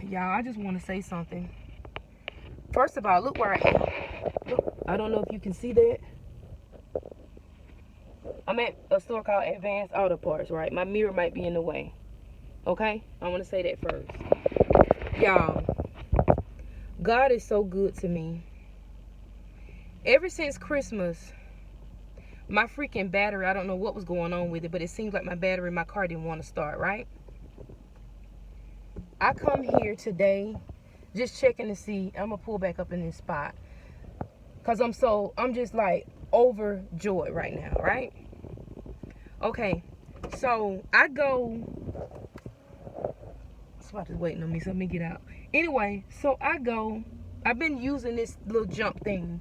Y'all, I just want to say something. First of all, look where I am. Look, I don't know if you can see that. I'm at a store called Advanced Auto Parts, right? My mirror might be in the way. Okay? I want to say that first. Y'all, God is so good to me. Ever since Christmas, my freaking battery, I don't know what was going on with it, but it seems like my battery in my car didn't want to start, right? I come here today just checking to see. I'm going to pull back up in this spot. Because I'm just like overjoyed right now, right? Okay, so I go. Spot is waiting on me, so let me get out. Anyway, so I go. I've been using this little jump thing.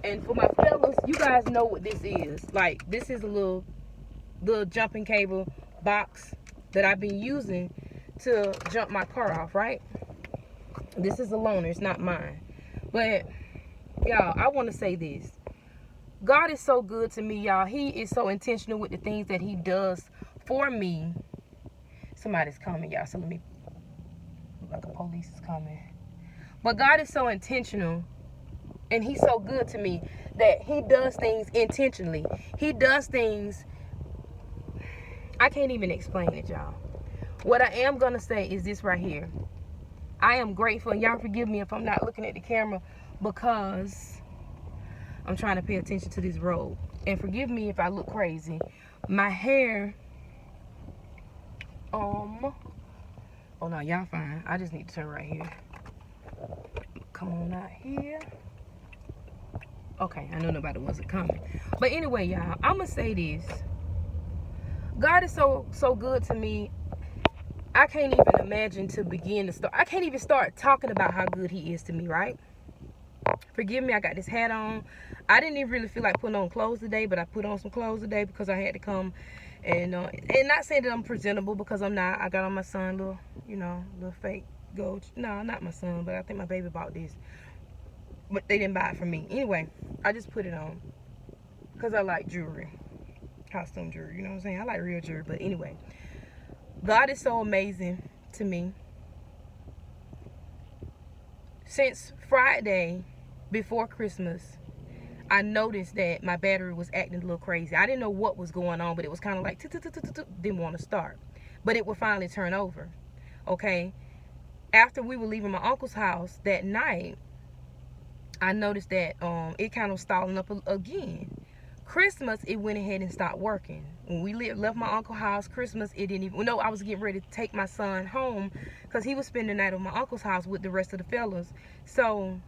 And for my fellas, you guys know what this is. Like, this is a little jumping cable box that I've been using to jump my car off, right? This is a loaner, it's not mine. But, y'all, I want to say this. God is so good to me, y'all. He is so intentional with the things that he does for me. Somebody's coming, y'all, so let me, look like a police is coming. But God is so intentional, and he's so good to me that he does things intentionally. He does things, I can't even explain it, y'all. What I am going to say is this right here. I am grateful, and y'all forgive me if I'm not looking at the camera because I'm trying to pay attention to this road. And forgive me if I look crazy. My hair, oh no, y'all fine. I just need to turn right here. Come on out here. Okay, I know nobody wasn't coming. But anyway, y'all, I'm going to say this. God is so good to me. I can't even imagine to begin to start. I can't even start talking about how good he is to me, right? Forgive me, I got this hat on. I didn't even really feel like putting on clothes today, but I put on some clothes today because I had to come. And not saying that I'm presentable, because I'm not. I got on my son little fake gold. No, not my son, but I think my baby bought this. But they didn't buy it for me. Anyway, I just put it on because I like jewelry. Costume jewelry, you know what I'm saying? I like real jewelry. But anyway, God is so amazing to me. Since Friday before Christmas, I noticed that my battery was acting a little crazy. I didn't know what was going on, but it was kind of like didn't want to start. But it would finally turn over. Okay? After we were leaving my uncle's house that night, I noticed that it kind of stalling up again. Christmas, it went ahead and stopped working. When we left my uncle's house, Christmas, it didn't even... No, I was getting ready to take my son home because he was spending the night at my uncle's house with the rest of the fellas. So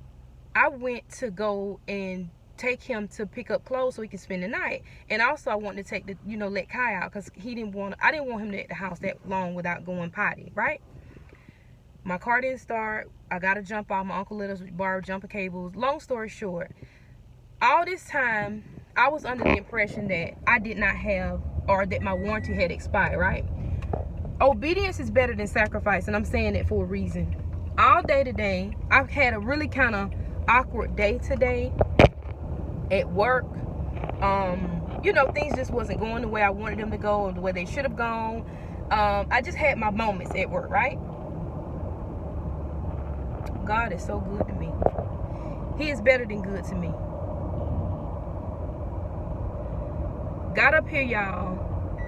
I went to go and take him to pick up clothes so he could spend the night. And also I wanted to take let Kai out because I didn't want him at the house that long without going potty, right? My car didn't start. I got to jump off. My uncle let us borrow jumper cables. Long story short, all this time, I was under the impression that I did not have, or that my warranty had expired, right? Obedience is better than sacrifice, and I'm saying it for a reason. All day today, I've had a really kind of awkward day today at work. Things just wasn't going the way I wanted them to go or the way they should have gone. I just had my moments at work, right? God is so good to me. He is better than good to me. Got up here, y'all.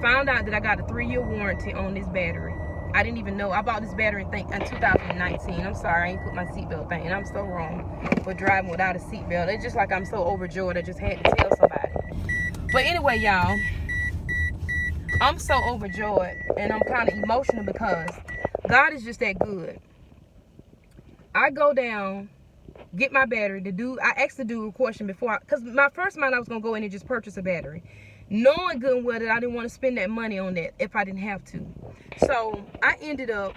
Found out that I got a 3-year warranty on this battery. I didn't even know. I bought this battery in 2019. I'm sorry, I ain't put my seatbelt thing. And I'm so wrong for driving without a seatbelt. It's just like I'm so overjoyed. I just had to tell somebody. But anyway, y'all, I'm so overjoyed. And I'm kind of emotional because God is just that good. I go down, get my battery. I asked the dude a question before, because my first mind I was going to go in and just purchase a battery. Knowing good and well that I didn't want to spend that money on that if I didn't have to. So I ended up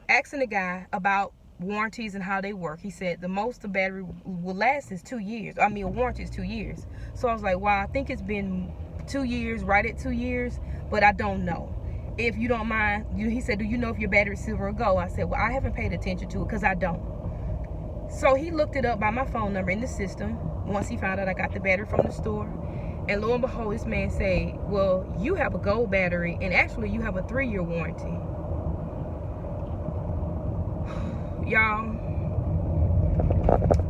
asking the guy about warranties and how they work. He said the most the battery will last is 2 years. I mean, a warranty is 2 years. So I was like, wow, I think it's been 2 years, right at 2 years, but I don't know. If you don't mind, he said, do you know if your battery is silver or gold? I said, well, I haven't paid attention to it because I don't. So he looked it up by my phone number in the system once he found out I got the battery from the store. And lo and behold, this man said, well, you have a gold battery and actually you have a 3-year warranty. y'all,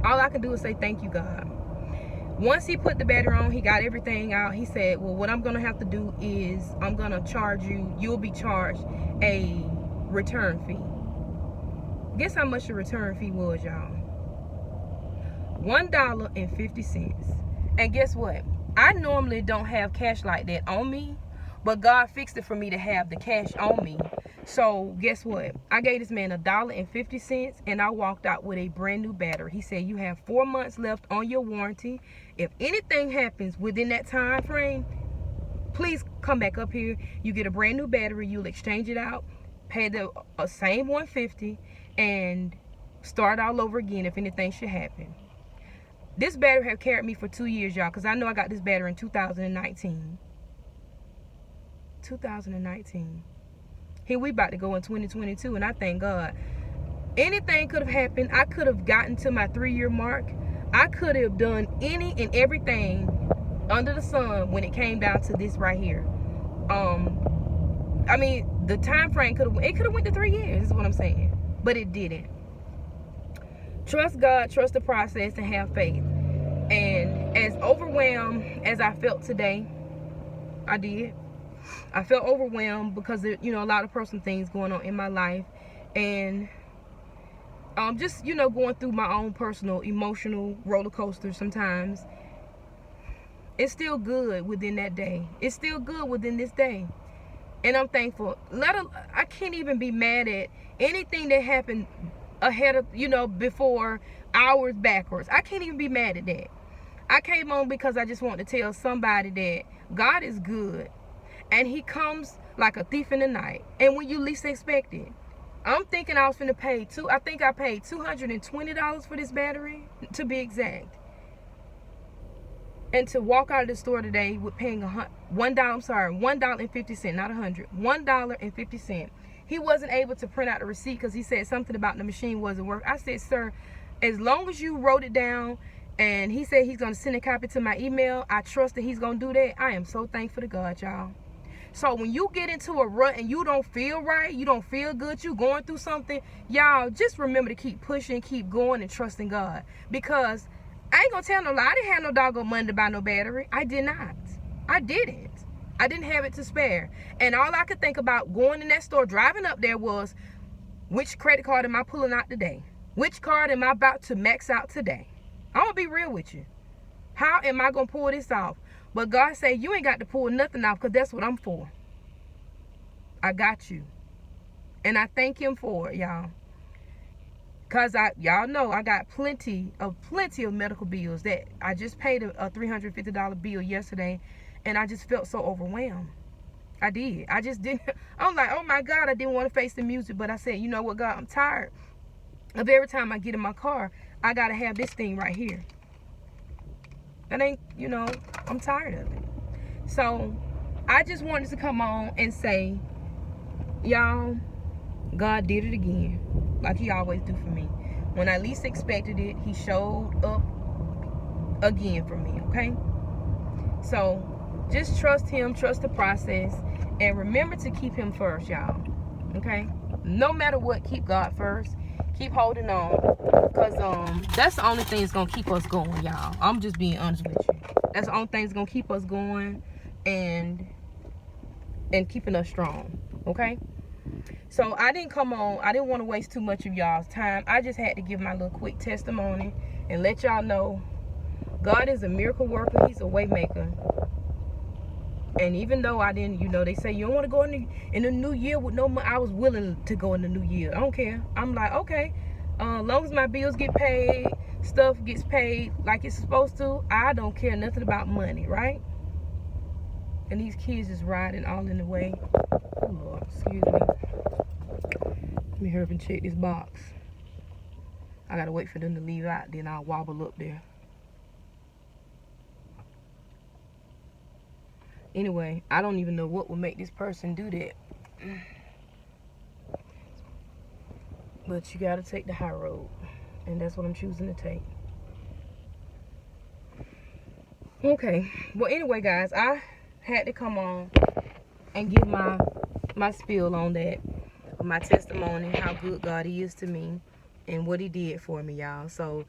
all I can do is say thank you, God. Once he put the battery on, he got everything out. He said, well, what I'm going to have to do is I'm going to charge you, you'll be charged a return fee. Guess how much the return fee was, y'all? $1.50. And guess what? I normally don't have cash like that on me, but God fixed it for me to have the cash on me. So guess what? I gave this man $1.50 and I walked out with a brand new battery. He said, you have 4 months left on your warranty. If anything happens within that time frame, please come back up here. You get a brand new battery. You'll exchange it out, pay the same $150, and start all over again if anything should happen. This battery have carried me for 2 years, y'all, because I know I got this battery in 2019. 2019. Here we about to go in 2022, and I thank God. Anything could have happened. I could have gotten to my 3-year mark. I could have done any and everything under the sun when it came down to this right here. I mean, the time frame could have went to 3 years, is what I'm saying, but it didn't. Trust God, trust the process, and have faith. And as overwhelmed as I felt today, I did. I felt overwhelmed because of, a lot of personal things going on in my life, and just going through my own personal emotional roller coaster sometimes. It's still good within that day. It's still good within this day, and I'm thankful. I can't even be mad at anything that happened ahead of before, hours backwards. I can't even be mad at that. I came on because I just want to tell somebody that God is good. And he comes like a thief in the night. And when you least expect it. I'm thinking I was finna pay I think I paid $220 for this battery, to be exact. And to walk out of the store today with paying $1.50, not $100. $1.50. He wasn't able to print out the receipt because he said something about the machine wasn't working. I said, sir, as long as you wrote it down, and he said he's going to send a copy to my email, I trust that he's going to do that. I am so thankful to God, y'all. So when you get into a rut and you don't feel right, you don't feel good, you going through something, y'all just remember to keep pushing, keep going, and trusting God. Because I ain't going to tell no lie, I didn't have no doggone money to buy no battery. I did not. I didn't. I didn't have it to spare. And all I could think about going in that store, driving up there, was, which credit card am I pulling out today? Which card am I about to max out today? I'm going to be real with you. How am I going to pull this off? But God said, you ain't got to pull nothing off, because that's what I'm for. I got you. And I thank him for it, y'all. Because y'all know I got plenty of medical bills that I just paid a $350 bill yesterday, and I just felt so overwhelmed. I did. I just didn't. I'm like, oh my God, I didn't want to face the music, but I said, you know what, God, I'm tired of every time I get in my car, I got to have this thing right here. That ain't, I'm tired of it. So I just wanted to come on and say, y'all, God did it again, like he always do for me. When I least expected it, he showed up again for me, okay? So just trust him, trust the process, and remember to keep him first, y'all, okay? No matter what, keep God first. Keep holding on, because that's the only thing that's going to keep us going, y'all. I'm just being honest with you. That's the only thing that's going to keep us going and keeping us strong, okay? So I didn't come on. I didn't want to waste too much of y'all's time. I just had to give my little quick testimony and let y'all know God is a miracle worker. He's a way maker. And even though I didn't, they say you don't want to go in the new year with no money. I was willing to go in the new year. I don't care. I'm like, okay, as long as my bills get paid, stuff gets paid like it's supposed to, I don't care nothing about money, right? And these kids is riding all in the way. Oh Lord, excuse me. Let me hurry up and check this box. I gotta wait for them to leave out, then I'll wobble up there. Anyway, I don't even know what would make this person do that. But you gotta take the high road. And that's what I'm choosing to take. Okay. Well, anyway, guys, I had to come on and give my spiel on that. My testimony, how good God is to me. and what he did for me, y'all. So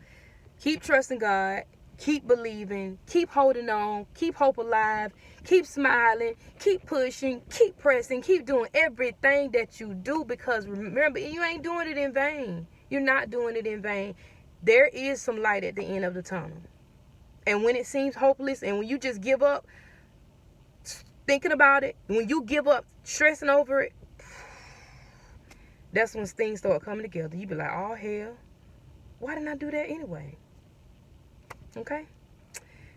keep trusting God, keep believing, keep holding on, keep hope alive, keep smiling, keep pushing, keep pressing, keep doing everything that you do, because remember, you ain't doing it in vain. You're not doing it in vain. There is some light at the end of the tunnel. And when it seems hopeless and when you just give up thinking about it, when you give up stressing over it, that's when things start coming together. You be like, oh hell, why didn't I do that anyway? Okay?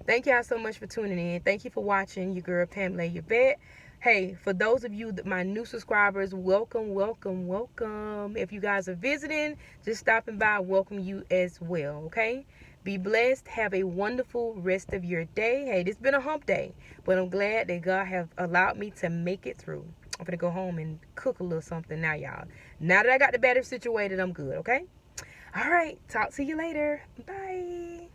Thank y'all so much for tuning in. Thank you for watching. Your girl Pamlayyevette. Hey, for those of you, my new subscribers, welcome, welcome, welcome. If you guys are visiting, just stopping by, I welcome you as well, okay? Be blessed. Have a wonderful rest of your day. Hey, this has been a hump day, but I'm glad that God have allowed me to make it through. I'm gonna go home and cook a little something now, y'all. Now that I got the battery situated, I'm good, okay? All right, talk to you later. Bye.